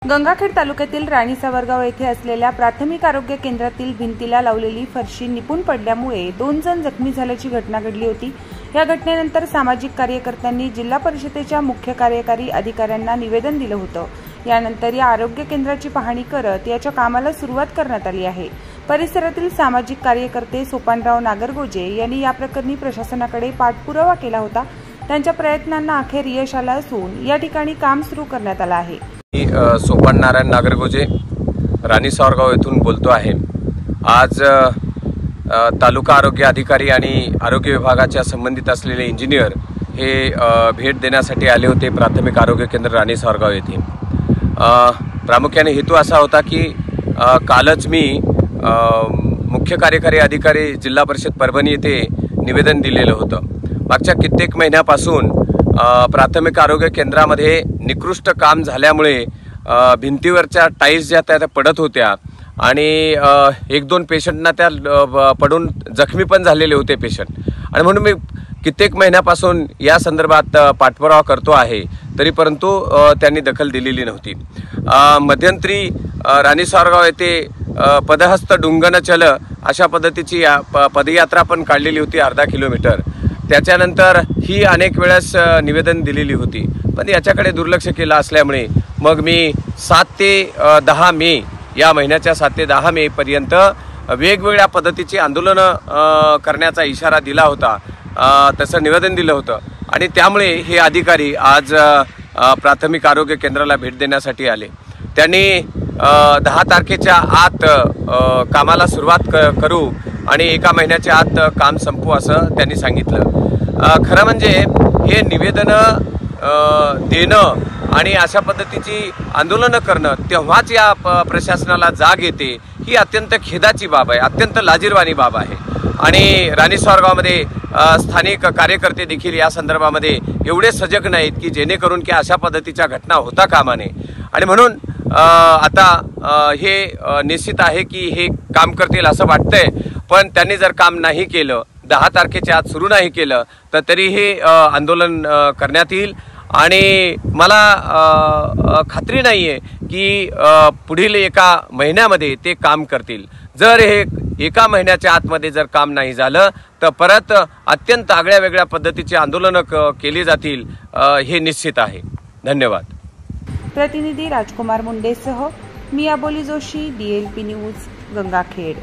गंगाखेड तालुक्यातील राणी सावरगाव येथे असलेल्या प्राथमिक आरोग्य केंद्रातील भिंतीला लावलेली फरशी निपून पडल्यामुळे 2 जण जखमी झाल्याची घटना घडली होती। या घटनेनंतर सामाजिक कार्यकर्त्यांनी जिल्हा परिषदेच्या मुख्य कार्यकारी अधिकाऱ्यांना निवेदन दिलं होतं। यानंतर या आरोग्य केंद्राची पाहणी करत याच्या कामाला सुरुवात करण्यात आली आहे। परिसरातील सामाजिक कार्यकर्ते सोपानराव नागरगोजे यांनी या प्रकरणी प्रशासनाकडे पाठपुरावा केला होता। त्यांच्या प्रयत्नांना अखेर यश आलं असून या ठिकाणी काम सुरू करण्यात आलं आहे। सोपान नारायण नागरगोजे राणी सावरगाव येथून बोलतो आहे। आज तालुका आरोग्य अधिकारी आणि आरोग्य विभागाच्या संबंधित असलेले इंजिनियर हे भेट देण्यासाठी आले होते प्राथमिक आरोग्य केंद्र राणी सावरगाव येथे। प्रामुख्याने हेतू असा होता की कालच मी मुख्य कार्यकारी अधिकारी जिल्हा परिषद परभणी येथे निवेदन दिलेलं होतं। मागच्या कित्येक महिन्यापासून प्राथमिक आरोग्य केंद्रामध्ये निकृष्ट काम झाल्यामुळे भिंतीवरच्या टाईल्स ज्या त्या पडत होत्या आणि 1-2 पेशंटना त्या पडून जखमी पण झालेले होते पेशंट। आणि म्हणून मी कित्येक महिन्यापासून या संदर्भात पाठपुरावा करतो आहे, तरी परंतु त्यांनी दखल दिलेली नव्हती। मध्यंतरी राणी सावरगाव येथे पदहस्त डुंगन चल अशा पद्धतीची पदयात्रा पण काढलेली होती 1/2 किलोमीटर। त्याच्यानंतर ही अनेक वेळेस निवेदन दिलेली होती, पण याच्याकडे दुर्लक्ष केलं असल्यामुळे मग मी 7 ते 10 मे या महिन्याच्या 7 ते 10 मे पर्यंत वेगवेगळ्या पद्धतीची आंदोलन करण्याचा इशारा दिला होता, तसं निवेदन दिलं होतं। आणि त्यामुळे हे अधिकारी आज प्राथमिक आरोग्य केंद्राला भेट देण्यासाठी आले। त्यांनी 10 तारखेच्या आत कामाला सुरुवात करू आणि 1 महिन्याच्या आत काम संपवू असं त्यांनी सांगितलं। खरं म्हणजे हे निवेदन देणं आणि अशा पद्धतीची आंदोलनं करणं तेव्हाच या प्रशासनाला जाग येते, ही अत्यंत खेदाची बाब आहे, अत्यंत लाजिरवाणी बाब आहे। आणि राणी सावरगावमध्ये स्थानिक कार्यकर्ते देखील या संदर्भामध्ये एवढे सजग नाहीत की जेणेकरून की अशा पद्धतीच्या घटना होता कामा नये। आणि म्हणून आता हे निश्चित आहे की हे काम करतील असं वाटतंय, पण त्यांनी जर काम नाही केलं, 10 तारखेच्या आत सुरू नाही केलं, तर तरी हे आंदोलन करण्यात येईल। आणि मला खात्री नाही आहे की पुढील 1 महिन्यामध्ये ते काम करतील। जर हे 1 महिन्याच्या आतमध्ये जर काम नाही झालं तर परत अत्यंत आगळ्या वेगळ्या पद्धतीची आंदोलनं केली जातील, हे निश्चित आहे। धन्यवाद। प्रतिनिधी राजकुमार मुंडेसह मी अबोली जोशी, DLP न्यूज, गंगाखेड।